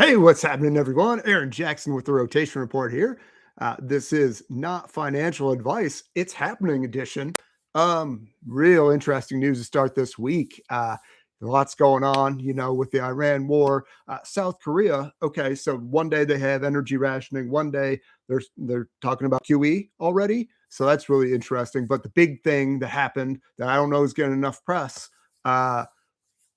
Hey, what's happening, everyone? Aaron Jackson with the Rotation Report here. This is not financial advice, it's happening edition. Real interesting news to start this week. Lots going on, with the Iran war. South Korea, okay, so one day they have energy rationing, one day they're talking about QE already. So that's really interesting. But the big thing that happened that I don't know is getting enough press. Uh,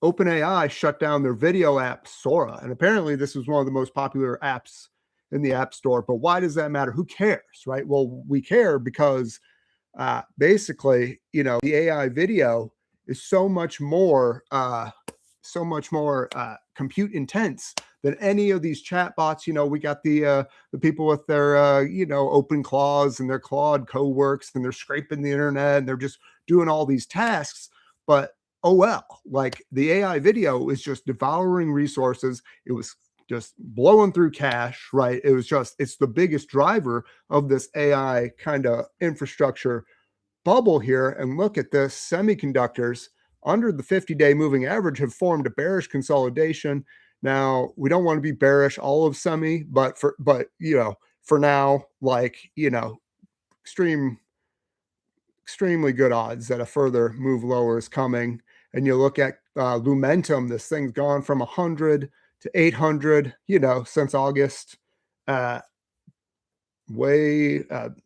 OpenAI shut down their video app Sora, and apparently this was one of the most popular apps in the App Store. But why does that matter? Who cares, right? Well, we care because basically, the AI video is so much more compute intense than any of these chatbots. We got the people with their open claws and their Claude coworks, and they're scraping the internet and they're just doing all these tasks. But oh well, like the AI video is just devouring resources. It was just blowing through cache, right? It's the biggest driver of this AI kind of infrastructure bubble here. And look at this, semiconductors under the 50-day moving average have formed a bearish consolidation. Now, we don't want to be bearish all of semi, but for now, extreme extremely good odds that a further move lower is coming. And you look at Lumentum, this thing's gone from 100 to 800, since August. Uh, way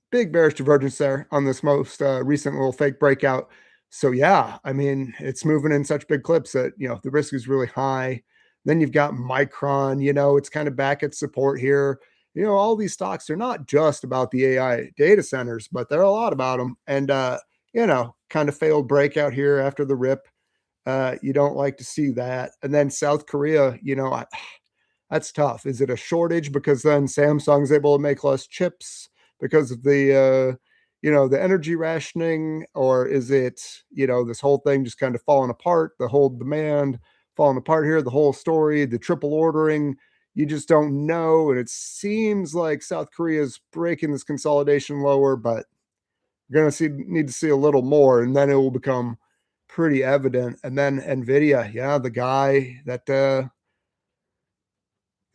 Big bearish divergence there on this most recent little fake breakout. So yeah, I mean, it's moving in such big clips that the risk is really high. Then you've got Micron, it's kind of back at support here. All these stocks are not just about the AI data centers, but there are a lot about them. And kind of failed breakout here after the rip. You don't like to see that. And then South Korea, that's tough. Is it a shortage because then Samsung's able to make less chips because of the energy rationing, or is it, this whole thing just kind of falling apart, the whole demand falling apart here, the whole story, the triple ordering, you just don't know. And it seems like South Korea is breaking this consolidation lower, but you're going to need to see a little more, and then it will become pretty evident. And then Nvidia, yeah, the guy that the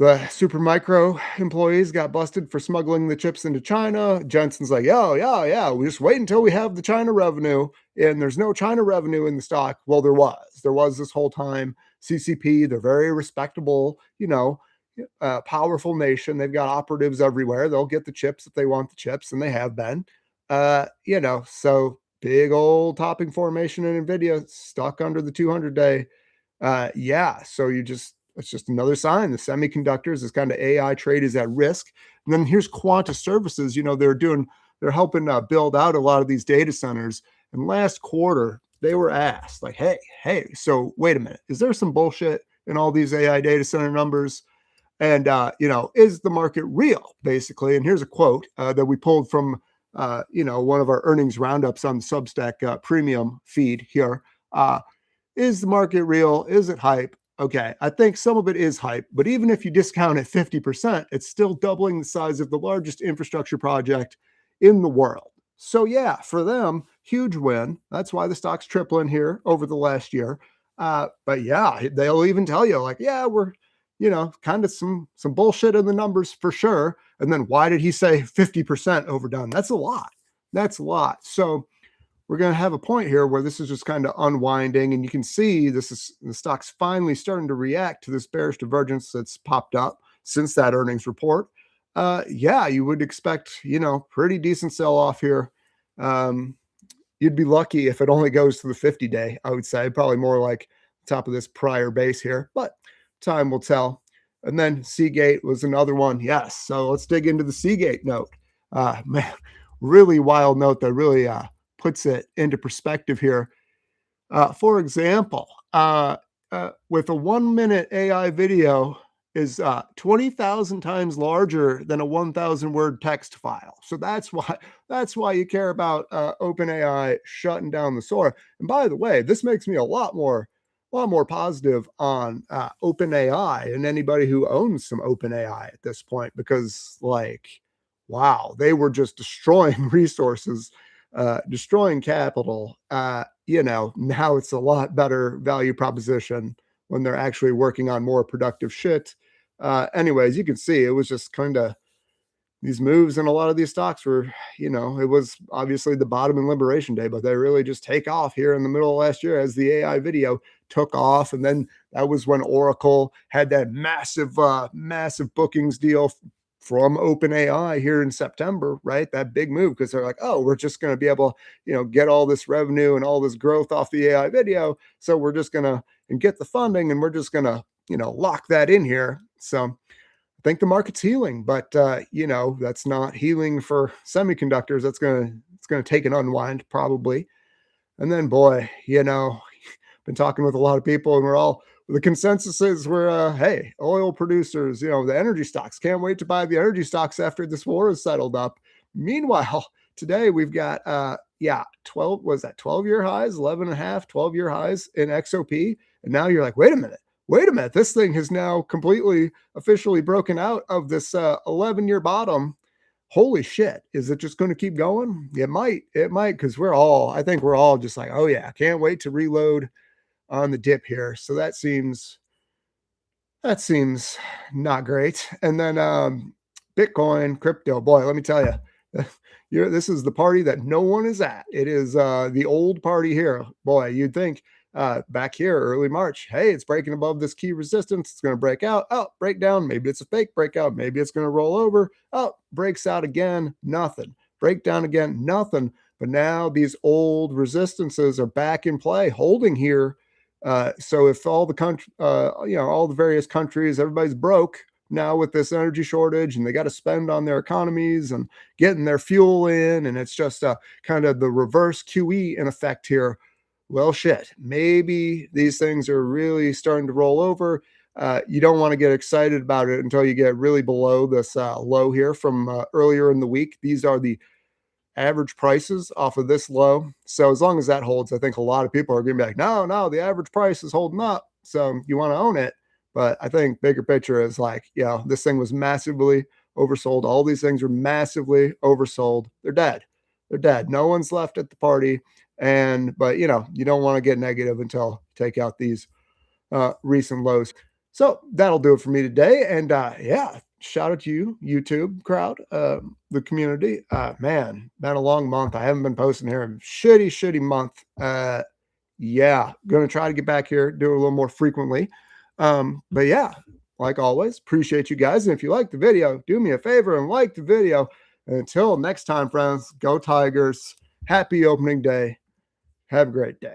Supermicro employees got busted for smuggling the chips into China. Jensen's like, oh, yeah. We just wait until we have the China revenue. And there's no China revenue in the stock. Well, there was. There was this whole time. CCP, they're very respectable, powerful nation. They've got operatives everywhere. They'll get the chips if they want the chips, and they have been. So big old topping formation in NVIDIA stuck under the 200-day. So it's just another sign the semiconductors, this kind of AI trade is at risk. And then here's Quanta Services. They're helping build out a lot of these data centers. And last quarter, they were asked, like, hey, so wait a minute, is there some bullshit in all these AI data center numbers? And, is the market real, basically? And here's a quote that we pulled from, one of our earnings roundups on the Substack premium feed here. Is the market real? Is it hype? Okay, I think some of it is hype, but even if you discount it 50%, it's still doubling the size of the largest infrastructure project in the world. So yeah, for them, huge win. That's why the stock's tripling here over the last year. But yeah, they'll even tell you like, yeah, we're, kind of some bullshit in the numbers for sure. And then why did he say 50% overdone? That's a lot. That's a lot. So we're going to have a point here where this is just kind of unwinding, and you can see the stock's finally starting to react to this bearish divergence that's popped up since that earnings report. You would expect, pretty decent sell off here. You'd be lucky if it only goes to the 50-day, I would say, probably more like top of this prior base here, but time will tell. And then Seagate was another one. Yes. So let's dig into the Seagate note. Man, really wild note that really, puts it into perspective here. For example, with a 1-minute AI video is 20,000 times larger than a 1,000 word text file. So that's why you care about OpenAI shutting down the Sora. And by the way, this makes me a lot more positive on OpenAI and anybody who owns some OpenAI at this point, because wow, they were just destroying resources, destroying capital. Now it's a lot better value proposition when they're actually working on more productive shit. Anyways, you can see it was just kind of these moves and a lot of these stocks were, it was obviously the bottom in Liberation Day, but they really just take off here in the middle of last year as the AI video took off. And then that was when Oracle had that massive bookings deal from OpenAI here in September, right? That big move because they're like, oh, we're just going to be able, get all this revenue and all this growth off the AI video. So we're just going to and get the funding and we're just going to, lock that in here. So think the market's healing, but that's not healing for semiconductors. It's gonna take an unwind probably. And then boy, been talking with a lot of people and the consensus is we're hey, oil producers, the energy stocks can't wait to buy the energy stocks after this war is settled up. Meanwhile, today we've got 12 was that 12-year highs, 11 and a half, 12-year highs in XOP. And now you're like, wait a minute, this thing has now completely officially broken out of this 11-year bottom. Holy shit, is it just going to keep going? It might, because I think we're all just like, oh yeah, can't wait to reload on the dip here. So that seems not great. And then Bitcoin, crypto, boy, let me tell you, this is the party that no one is at. It is the old party here. Boy, you'd think back here early March, hey, it's breaking above this key resistance. It's going to break out. Oh, break down. Maybe it's a fake breakout. Maybe it's going to roll over. Oh, breaks out again. Nothing. Break down again. Nothing. But now these old resistances are back in play, holding here. So if all the country, all the various countries, everybody's broke now with this energy shortage and they got to spend on their economies and getting their fuel in. And it's just kind of the reverse QE in effect here. Well, shit, maybe these things are really starting to roll over. You don't want to get excited about it until you get really below this low here from earlier in the week. These are the average prices off of this low. So as long as that holds, I think a lot of people are going to be like, no, the average price is holding up. So you want to own it. But I think bigger picture is like, this thing was massively oversold. All these things were massively oversold. They're dead. No one's left at the party. But you don't want to get negative until you take out these recent lows. So that'll do it for me today. And shout out to you, YouTube crowd, the community. Man, been a long month. I haven't been posting here. Shitty month. Gonna try to get back here, do it a little more frequently. But yeah, like always, appreciate you guys. And if you like the video, do me a favor and like the video. And until next time, friends, go Tigers. Happy opening day. Have a great day.